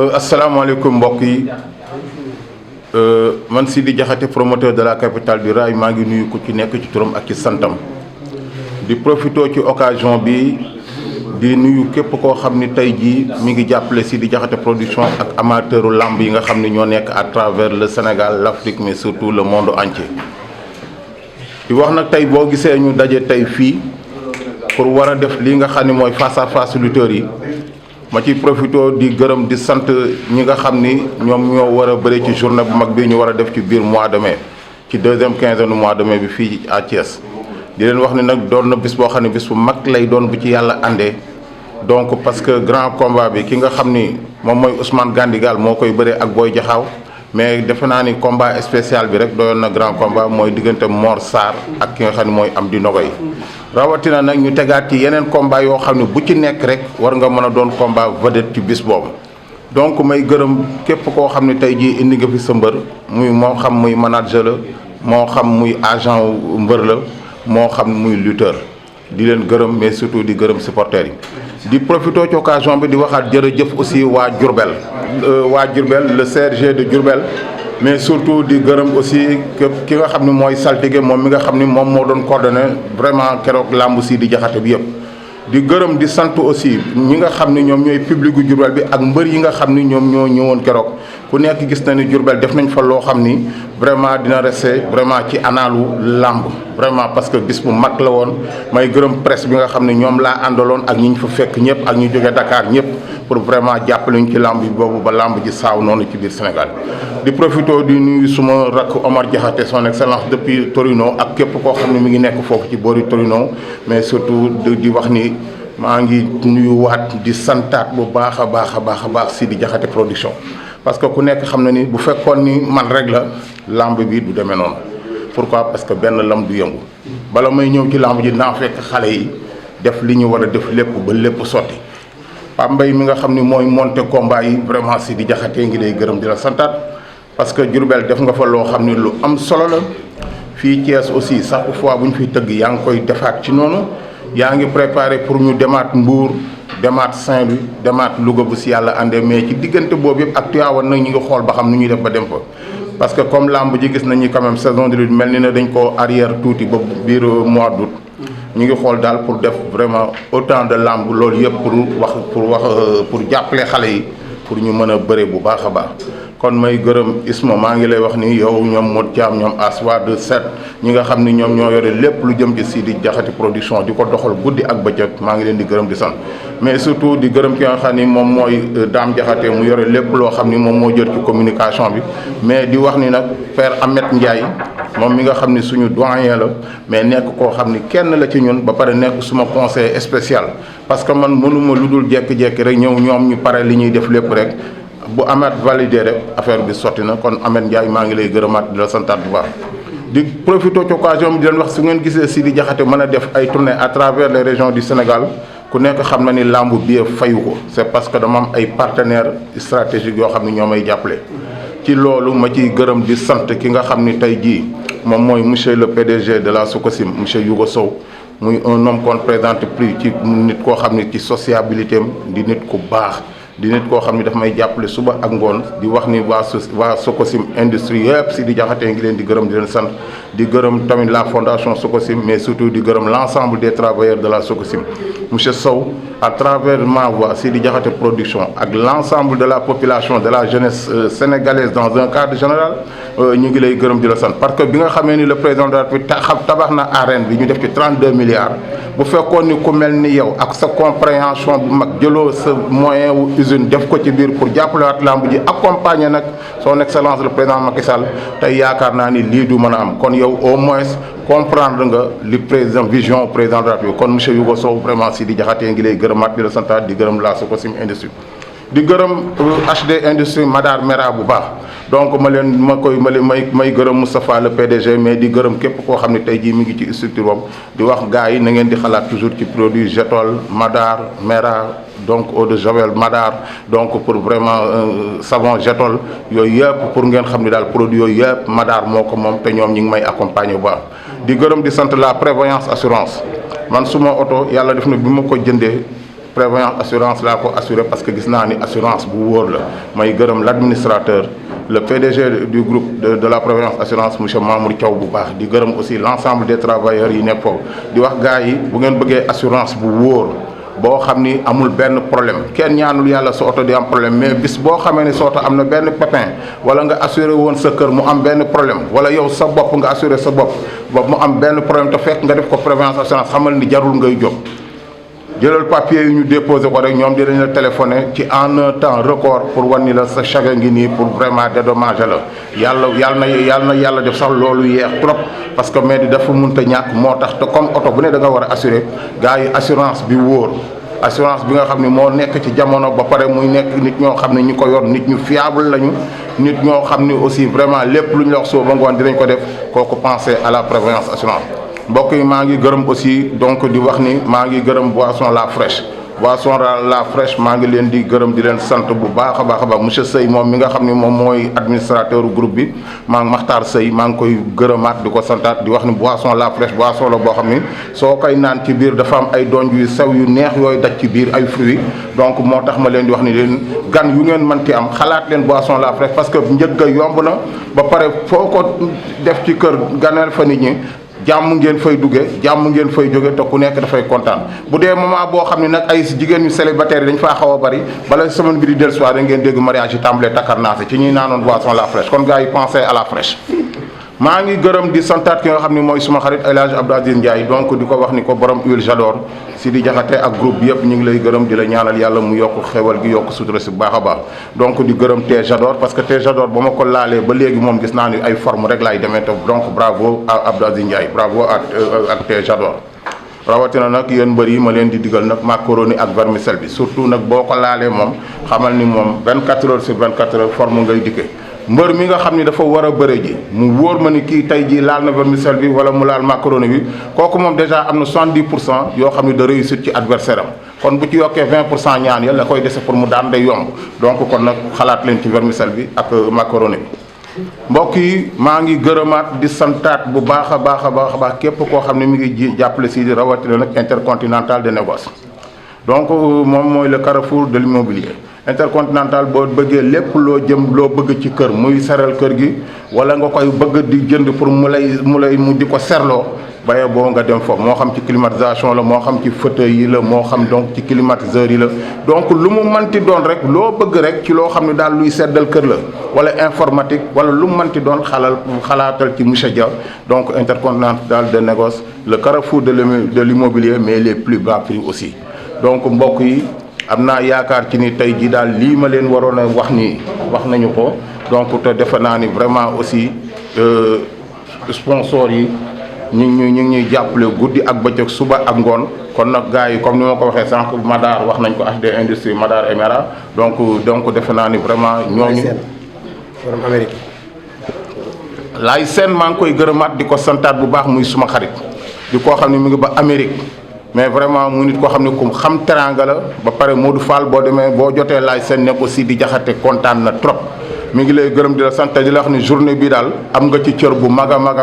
asalaamaaleykum mbokk yi man Sidi Diakhaté promoteur de la capitale du rail maa ngi nuyu ku ci nekk ci turam ak ci santam di profité ci occasion bi di nuyu képp koo xam ni tey jii mi ngi jàppale Sidi Diakhaté production ak amateuru lamb yi nga xam ni ñoo nekk à travers le Sénégal l'Afrique mais surtout le monde entier. di wax nag tey boo gisee ñu daje tey fii pour war a def li nga xam ni mooy face à face lutteurs yi. ma ciy profité di gërëm di sant ñi nga xam ni ñoom ñoo war a bëri ci journée bu mag bi ñu war a def ci biir mois de mai ci deuxième quinzaine mois de mai bi fii à Thiès di leen wax ni nag doon na bis boo xam ne bis bu mag lay doon bu ci yàlla àndee donc parce que grand combat bi ki nga xam ni moom mooy Ousmane Gandigal moo koy bëree ak Boy Jaxaaw mais defe naa ni combat spécial bi rek doyoon na grand combat mooy diggante Mor Sarr ak ki nga xam ne mooy Amdi Nogoy rawatina nag ñu tegaat ci yeneen combat yoo xam ne bu ci nekk rek war nga mën a doon combat vedette ci bis boobu donc may gërëm képp koo xam ne tey jii indi nga fi sa mbër muy moo xam muy manager la moo xam muy agent mbër la moo xam muy lutteur di leen gërëm mais surtout di gërëm supporters yi di profité ci occasion bi di waxaat jërëjëf aussi waa Diourbel le CRG de Diourbel mais surtout di gërëm aussi ki nga xam ne mooy saltige moom mi nga xam ni moom moo doon coordonné vraiment keroog làmb Sidi Diakhaté bi yëpp di gërëm di sant aussi ñi nga xam ni ñoom ñooy public gu Diourbel bi ak mbër yi nga xam ni ñoom ñoo ñëwoon keroog ku nekk gis na ni Diourbel def nañ fa loo xam ni vraiment dina resté vraiment ci analu làmb vraiment parce que bis bu mag la woon may gërëm presse bi nga xam ne ñoom laa àndaloon ak ñi ñu fa fekk ñëpp ak ñu jóge Dakar ñëpp pour vraiment jàppale ñu ci làmb bi boobu ba làmb ji saaw noonu ci biir Sénégal di profité di nuyu suma rakk Omar Diakhaté son excellence depuis Torino ak képp koo xam ne mi ngi nekk foofu ci boori Torino mais surtout di wax ni maa ngi nuyuwaat di santaat bu baax a baax Sidi Diakhaté production parce que ku nekk xam na ni bu fekkoon ni man rek la lamb bi du demee noonu pourquoi parce que benn lam du yëngu bala may ñëw ci lamb ji naa fekk xale yi def li ñu war a def lépp ba lépp sotti Pape Mbaye mi nga xam ni mooy monté combat yi vraiment Sidi Diakhaté ngi lay gërëm di la santaat parce que Diourbel def nga fa loo xam ni lu am solo la fii Thiès aussi chaque fois bu ñu fiy tëgg yaa ngi koy defaat ci noonu yaa ngi préparé pour ñu demaat Mbour demaat Saint-Louis demaat Louga bu si yàlla àndee mais ci diggante boobu yëpp ak Tivaouane nag ñu ngi xool ba xam nu ñuy def ba dem fa parce que comme lamb ji gis nañu quand même saison de lutte mel ni ne dañ ko arrière tuuti ba biir mois d'août ñu ngi xool daal pour def vraiment autant de lamb loolu yëpp pour jàppale xale yi pour ñu mën a bëre bu baax a baax kon may gërëm Isma maa ngi lay wax ni yow ñoom Modou Thiam ñoom Aswa de set ñi nga xam ni ñoom ñoo yore lépp lu jëm ci Sidi Diakhaté production di ko doxal guddi ak bëccëg maa ngi leen di gërëm di sant mais surtout di gërëm ki nga xam ni moom mooy Dame Diakhaté mu yore lépp loo xam ni moom moo jot ci communication bi mais di wax ni nag Père Ahmed Ndiaye moom mi nga xam ni suñu doyen la mais nekk koo xam ni kenn la ci ñun ba pare nekk suma conseil spécial parce que man mënuma lu dul jekki-jekki rek ñëw ñoom ñu pare li ñuy def lépp rek bu Ahmed validé rek affaire bi sotti na kon Ahmed Ndiaye maa ngi lay gërëmaat di la santaat bu baax di profité ci occasion bi di leen wax su ngeen gisee Sidi Diakhaté mën a def ay tournées à travers les régions du Sénégal ku nekk xam na ni làmb bi fayu ko c'est parce que dama am ay partenaires stratégiques yoo xam ne ñoo may jàppale ci loolu ma ciy gërëm di sant ki nga xam ni tey jii moom mooy monsieur le PDG de la Sococim monsieur Yougo Sow muy un homme qu'on présente plus ci nit koo xam ni ci sociabilité am di nit ku baax di nit koo xam ni daf may jàppale suba ak ngoon di wax ni waa Sococim industrie yëpp Sidi Diakhaté ngi leen di gërëm di leen sant di gërëm tamit la fondation Sococim mais surtout di gërëm l'ensemble des travailleurs de la Sococim monsieur Sow à travers ma voix Sidi Diakhaté production ak l'ensemble de la population de la jeunesse sénégalaise dans un cadre général ñu ngi lay gërëm di la sant parce que bi nga xamee ni le président de la République tabax na arène bi ñu def ci 32 milliards bu fekkoon ni ku mel ni yow ak sa compréhension bu mag jëloo sa moyen wu usine def ko ci biir pour jàppalewaat lamb ji accompagner nag son excellence le président Macky Sall tey yaakaar naa ni lii du mën a am kon yow au moins comprendre nga li président vision président de la République kon monsieur Yougo Sow vraiment Sidi Diakhaté ngi lay gërëmaat di la santaat di gërëm la Sococim industrie di gërëm HD industrie Madar Mera bu baax donc may gërëm Moustapha le PDG mais di gërëm képp koo xam ne tey jii mi ngi ci structure boobu di wax gars yi na ngeen di xalaat toujours ci produit Jetol Madar Mera donc eau de javel Madar donc pour vraiment savon Jetol yooyu yëpp pour ngeen xam ne daal produit yooyu yëpp Madar moo ko moom te ñoom ñi ngi may accompagner bu baax di gërëm di sant la prévoyance assurance man suma oto yàlla def na bi ma ko jëndee prévoyance assurance laa ko assuré parce que gis naa ni assurance bu wóor la. may gërëm l'administrateur le PDG du groupe de la prévoyance assurance monsieur Mamour Thiaw bu baax di gërëm aussi l'ensemble des travailleurs yi nekk foofu di wax gars yi bu ngeen bëggee assurance bu wóor boo xam ni amul benn problème kenn ñaanul yàlla sa oto di am problème mais bis boo xamee ni sa oto am na benn pépin wala nga assuré woon sa kër mu am benn problème wala yow sa bopp nga assuré sa bopp ba mu am benn problème te fekk nga def ko prévoyance assurance xamal ni jarul ngay jóg jëlal papier yu ñu déposé ko rek ñoom dinañ la téléphoné ci en un temps record pour wan ni la sa chagrin ngi nii pour vraiment dédommager la yàlla def sax loolu yeex trop parce que mais di dafa mënta ñàkk moo tax te comme oto bu ne da nga war a assuré gars yi assurance bi wóor assurance bi nga xam ne moo nekk ci jamono ba pare muy nekk nit ñoo xam ne ñi ko yor nit ñu fiable lañu nit ñoo xam ne aussi vraiment lépp lu ñu la wax soo ba ngoon dinañ ko def kooku penser à la prévoyance assurance mbokk yi maa ngi gërëm aussi donc di wax ni maa ngi gërëm boisson la fraîche maa ngi leen di gërëm di leen sant bu baax a baax monsieur Sey moom mi nga xam ne moom mooy administrateur groupe bi maa ngi Makhtar Sey maa ngi koy gërëmaat di ko santaat di wax ni boisson la fraîche boisson la boo xam ni soo koy naan ci biir dafa am ay donj yu sew yu neex yooyu daj ci biir ay fruits donc moo tax ma leen di wax ni leen gan yu ngeen mënti am xalaat leen boisson la fraîche parce que njëg ga yomb na ba pare foo ko def ci kër ganeel fa nit ñi jàmm ngeen fay duggee jàmm ngeen fay jóge te ku nekk dafay kontaan bu dee moment boo xam ne nag ay jigéen ñu célibataire yi dañ faa xaw a bari bala semaine bi di dellu soir da ngeen dégg mariage yi tàmbalee takkarnaase ci ñuy naanoon boisson la fraîche kon gars yi pensez à la fraîche maa ngi gërëm di santaat ki nga xam ne mooy suma xarit El Hadj Abdou Aziz Ndiaye donc di ko wax ni ko borom huile j'adore si di jaxate ak groupe bi yëpp ñu ngi lay gërëm di la ñaanal yàlla mu yokk xewal gi yokk sutura si bu baax a baax donc di gërëm thé j'adore parce que thé j'adore ba ma ko laalee ba léegi moom gis naa ni ay forme rek laay demee te donc bravo à Abdou Aziz Ndiaye bravo ak thé j'adore rawatina nag yéen mbër yi ma leen di digal nag macaroni ak vermicelle bi surtout nag boo ko laalee moom xamal ni moom 24 heures sur 24 heures forme ngay dikkee mbër mi nga xam ni dafa war a bëre ji mu wóor ma ni kii tey jii laal na vermicelle bi wala mu laal macaroni bi kooku moom déjà am na 70% yoo xam ne de réussite ci adversaire am kon bu ci yokkee 20% ñaan yàlla koy dese pour mu daan day yomb donc kon nag xalaat leen ci vermicelle bi ak macaroni bi. mbokk yi maa ngi gërëmaat di santaat bu baax a baax képp koo xam ne mi ngi jàppale si rawatina nag intercontinental de négoce donc moom mooy le carrefour de l'immobilier. Intercontinental boo bëggee lépp loo bëgg ci kër muy seral kër gi wala nga koy bëgg di jënd pour mu di ko serloo baye boo nga dem foofu moo xam ci climatisation la moo xam ci fauteuil yi la moo xam donc ci climatiseur yi la donc lu mu manti doon rek loo bëgg rek ci loo xam ne daal luy seddal kër la wala informatique wala lu mu manti doon xalaatal ci monsieur Dia donc Intercontinental de négoce le carrefour de l'immobilier mais les plus bas prix aussi donc mbokk yi am naa yaakaar ci ni tey jii daal lii ma leen waroon a wax nii wax nañu ko donc te defe naa ni vraiment aussi sponsors yi ñu ngi ñuy jàppale guddi ak bëccëg suba ak ngoon kon nag gars yi comme ni ma ko waxee sànq Madar wax nañ ko HD Industrie Madar Emera donc defe naa ni vraiment ñooñu borom Amérique laay seen maa ngi koy gërëmaat di ko santaat bu baax muy suma xarit di koo xam ne mu ngi ba Amérique mais vraiment mu nit koo xam ne ku xam teranga la ba pare Modou Fall boo demee boo jotee laay seen nekk aussi di jaxate kontaan na trop mi ngi lay gërëm di la sant di la wax ni journée bi daal am nga ci cër bu mag a mag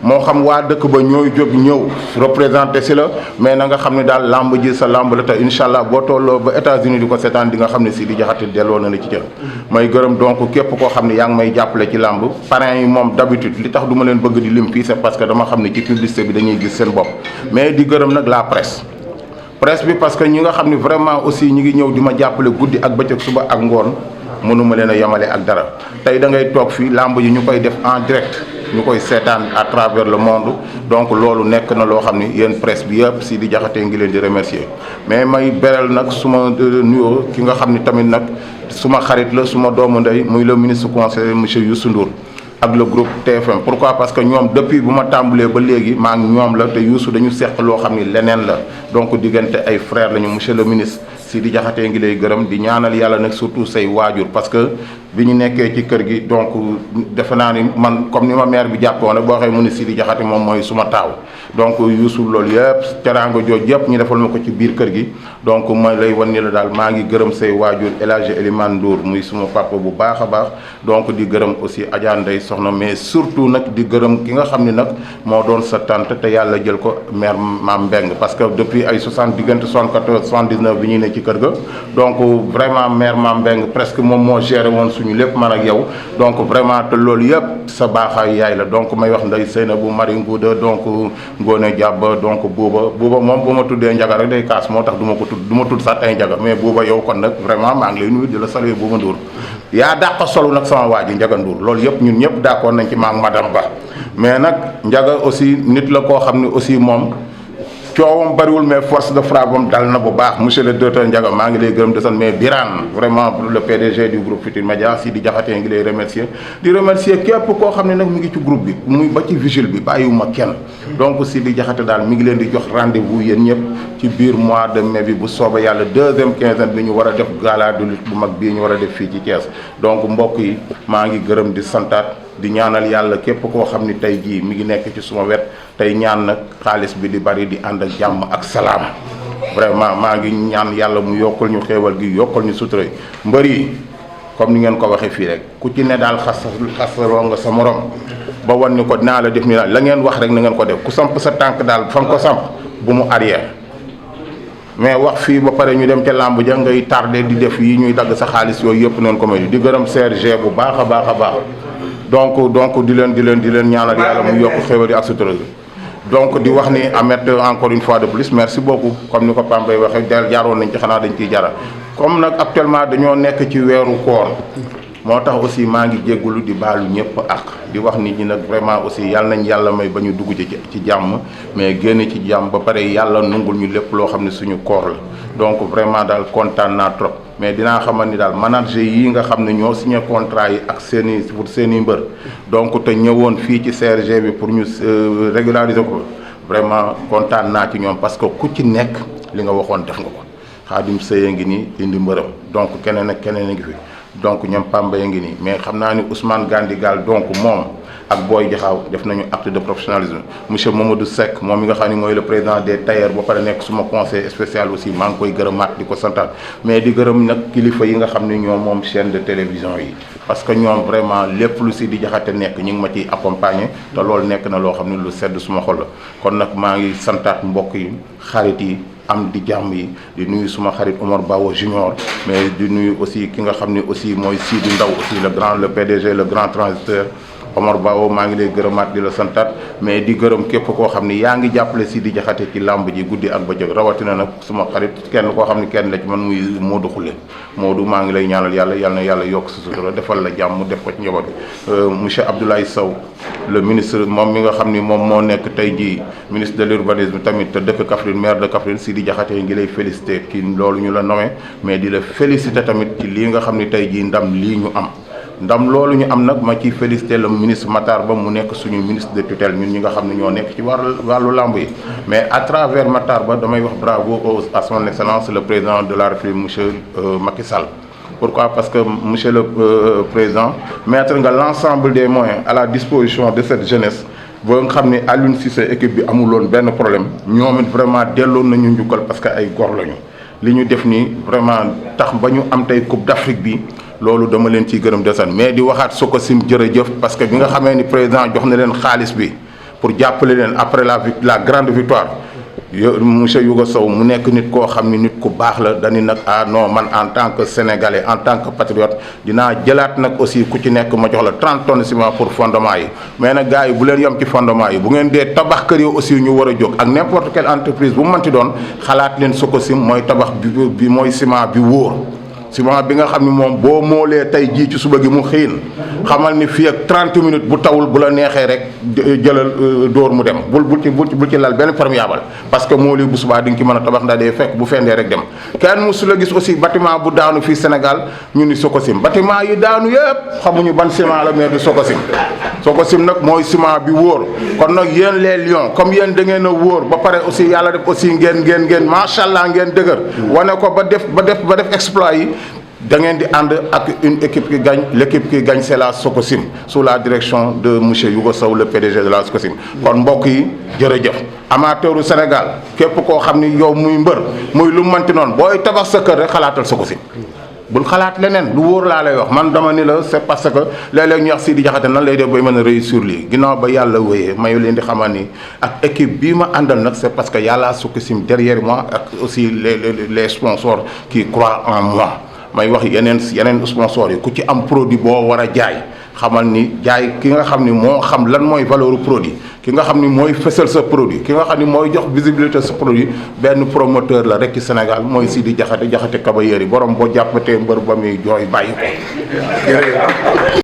moo xam waa dëkk ba ñooy jóg ñëw représenté si la mais na nga xam ne daal lamb ji sa lamb la te incha allah boo tolloo ba États-Unis di ko seetaan di nga xam ne si di jaxate delloo na la ci cër may gërëm donc képp koo xam ne yaa ngi may jàppale ci lamb parrains yi moom d'habitude li tax du ma leen bëgg di lim fii c'est parce que dama xam ne ci publicité bi dañuy gis seen bopp mais di gërëm nag la presse bi parce que ñi nga xam ne vraiment aussi ñi ngi ñëw di ma jàppale guddi ak bëccëg suba ak ngoon mënuma leen a yemale ak dara tey da ngay toog fii lamb yi ñu koy def en direct ñu koy seetaan à travers le monde donc loolu nekk na loo xam ni yéen presse bi yëpp si di jaxatee ngi leen di remercier mais may beral nag suma nuyoo ki nga xam ni tamit nag suma xarit la suma doomu ndey muy le ministre conseiller monsieur Youssou Ndour ak le groupe TFM pourquoi parce que ñoom depuis bu ma tàmbalee ba léegi maa ngi ñoom la te Youssou dañu seq loo xam ni leneen la donc diggante ay frères lañu monsieur le ministre si di jaxatee ngi lay gërëm di ñaanal yàlla nag surtout say waajur parce que bi ñu nekkee ci kër gi donc defe naa ni man comme ni ma maire bi jàppoon rek boo waxee mu ni Sidi Diakhaté moom mooy suma taaw donc Youssou loolu yëpp teraanga jooj yëpp ñu defal ma ko ci biir kër gi donc ma lay wan ni la daal maa ngi gërëm say waajur El Hadji Elimane Ndour muy suma papa bu baax a baax donc di gërëm aussi Adja Ndeye Soxna mais surtout nag di gërëm ki nga xam ni nag moo doon sa tante te yàlla jël ko maire Mame Mbeng parce que depuis ay 74 79 bi ñuy ne ci kër ga donc vraiment maire Mame Mbeng presque moom moo géré woon suñu lépp man ak yow donc vraiment te loolu yëpp sa baaxaay yaay la donc may wax Ndeye Seynabou Marie Ngouda donc Ngone Diaba donc buuba moom bu ma tuddee njaga rek day kaas moo tax du ma tudd sax ay njaga mais buuba yow kon nag vraiment maa ngi lay nuyu di la saluer Buuba Ndour yaa dàq solo nag sama waa ji Njaga Ndour loolu yëpp ñun ñëpp d'accord nañ ci maak madame Ba mais nag njaga aussi nit la koo xam ne aussi moom coowam bariwul mais force de frappe am dal na bu baax monsieur le directeur Ndiaga maa ngi lay gërëm de sant mais Birane vraiment le PDG du groupe Futurs Médias Sidi Diakhaté ngi lay remercier di remercier képp koo xam ne nag mi ngi ci groupe bi muy ba ci vigile bi bàyyiwuma kenn donc Sidi Diakhaté daal mi ngi leen di jox rendez-vous yéen ñëpp ci biir mois de mai bi bu soobee yàlla deuxième quinzaine bi ñu war a def gala de lutte bu mag bii ñu war a def fii ci Thiès donc mbokk yi maa ngi gërëm di santaat di ñaanal yàlla képp koo xam ni tey jii mi ngi nekk ci suma wet tey ñaan nag xaalis bi di bari di ànd ak jàmm ak salaam vraiment maa ngi ñaan yàlla mu yokkal ñu xéewal gi yokkal ñu sutura mbër yi comme ni ngeen ko waxee fii rek ku ci ne daal xasaroo nga sa morom ba wan ni ko dinaa la def ni la ngeen wax rek na ngeen ko def ku samp sa tànk daal fa nga ko samp bu mu arrière mais wax fii ba pare ñu dem ca làmb ja ngay tardé di def yi ñuy dagg sa xaalis yooyu yëpp neen ko may di gërëm CRG bu baax a baax a baax donc di leen ñaanal yàlla mu yokk xéwal yi ak sutura donc di wax ni Ameth encore une fois de plus merci beaucoup comme ni ko Pambay waxee jaaroon nañ ci xanaa dañ ciy jara comme nag actuellement dañoo nekk ci weeru koor moo tax aussi maa ngi jéggulu di baalu ñëpp ak di wax nit ñi nag vraiment aussi yàlla nañ yàlla may ba ñu dugg ci jàmm mais génn ci jàmm ba pare yàlla nungul ñu lépp loo xam ne suñu koor la donc vraiment daal kontaan naa trop mais dinaa xamal ni daal manager yi nga xam ne ñoo signé contrat yi ak seen i mbër donc te ñëwoon fii ci CRG bi pour ñu régulariser ko vraiment kontaan naa ci ñoom parce que ku ci nekk li nga waxoon def nga ko Xaadim Seye ngi nii indi mbërëm donc keneen ak keneen a ngi fi donc ñoom Pamba ya ngi nii mais xam naa ni Ousmane Gandigal donc moom ak Boy Jaxaaw def nañu acte de professionnalisme monsieur Mamadou Seck moom mi nga xam ne mooy le président des tailleurs ba pare nekk suma conseil spécial aussi maa ngi koy gërëmaat di ko santaat mais di gërëm nag kilifa yi nga xam ne ñoom moom chaîne de télévision yi parce que ñoom vraiment lépp lu Sidi Diakhaté nekk ñu ngi ma ciy accompagner te loolu nekk na loo xam ne lu sedd suma xol la kon nag maa ngi santaat mbokk yi xarit yi am di jàmm yi di nuyu suma xarit Omar Bawo Junior mais di nuyu aussi ki nga xam ne aussi mooy Sidi Ndaw aussi le PDG le grand transiteur Omar Bawo maa ngi lay gërëmaat di la santaat mais di gërëm képp koo xam ni yaa ngi jàppale Sidi Diakhaté ci làmb ji guddi ak bëccëg rawatina nag suma xarit kenn koo xam ni kenn la ci man muy Modou Khoule Modou maa ngi lay ñaanal yàlla yal na yàlla yokk sa sutura defal la jàmm def ko ci njaboot monsieur Abdoulaye Sow le ministre moom mi nga xam ni moom moo nekk tey jii ministre de l'urbanisme tamit te dëkk Kaffrine maire de Kaffrine Sidi Diakhaté ngi lay félicité ci loolu ñu la nommé mais di la félicité tamit ci lii nga xam ni tey jii ndam lii ñu am ndam loolu ñu am nag ma ciy félicité le ministre Matar Ba mu nekk suñu ministre de tutelle ñun ñi nga xam ne ñoo nekk ci wàllu làmb yi mais à travers Matar Ba damay wax bravo à son excellence le président de la République monsieur Macky Sall. Pourquoi? Parce que monsieur le président mettre nga l'ensemble des moyens à la disposition de cette jeunesse ba nga xam ne Aliou Cissé équipe bi amuloon benn problème ñoom it vraiment delloon nañu njukkal parce que ay góor lañu li ñu def nii vraiment tax ba ñu am tey Coupe d'Afrique bi loolu dama leen ciy gërëm desan mais di waxaat Sococim jërëjëf parce que bi nga xamee ni président jox na leen xaalis bi pour jàppale leen après la grande victoire monsieur Youga Sow mu nekk nit koo xam ni nit ku baax la dañu nag ah non man en tant que sénégalais en tant que patriote dinaa jëlaat nag aussi ku ci nekk ma jox la 30 tonnes ciment pour fondement yi mais nag gars yi bu leen yem ci fondement yi bu ngeen dee tabax kër yi aussi ñu war a jóg ak n'importe quelle entreprise bu mu mënti doon xalaat leen Sococim mooy tabax bi mooy ciment bi wóor ciment bi nga xam ne moom boo moolee tey jii ci suba gi mu xiin xamal ni fii ak 30 minutes bu tawul bu la neexee rek jëlal dóor mu dem bul ci lal benn perméable parce que moo lii bu subaa di nga ci mën a tabax ndax day fekk bu fendee rek dem kenn musu la gis aussi bâtiment bu daanu fii Sénégal ñu ni Sococim bâtiment yi daanu yëpp xamuñu ban ciment la mais du Sococim nag mooy ciment bi wóor kon nag yéen les lions comme yéen da ngeen a wóor ba pare aussi yàlla def aussi ngeen macha allah ngeen dëgër wane ko ba def exploit yi da ngeen di ànd ak une équipe qui gagne. L'équipe qui gagne c'est la Sococim sous la direction de monsieur Yougo Sow le PDG de la Sococim kon mbokk yi jërëjëf amateuru Sénégal képp koo xam ni yow muy mbër muy lu manti noonu booy tabax sa kër rek xalaatal Sococim bul xalaat leneen lu wóor laa lay wax man dama ni la c'est parce que léeg-léeg ñu wax Sidi Diakhaté nan lay def bay mën a réussir lii ginnaaw ba yàlla wéyee mayu leen di xamal ni ak équipe bii ma àndal nag c'est parce que yàlla Sococim derrière moi ak aussi les sponsors qui croient en moi may wax yeneen sponsors yi ku ci am produit boo war a jaay xamal ni jaay ki nga xam ni moo xam lan mooy valeur produit ki nga xam ni mooy fësal sa produit ki nga xam ni mooy jox visibilité sa produit benn promoteur la rek ci Sénégal mooy Sidi Diakhaté Diakhaté Kabayeri borom boo jàppatee mbër ba muy jooy bàyyi ko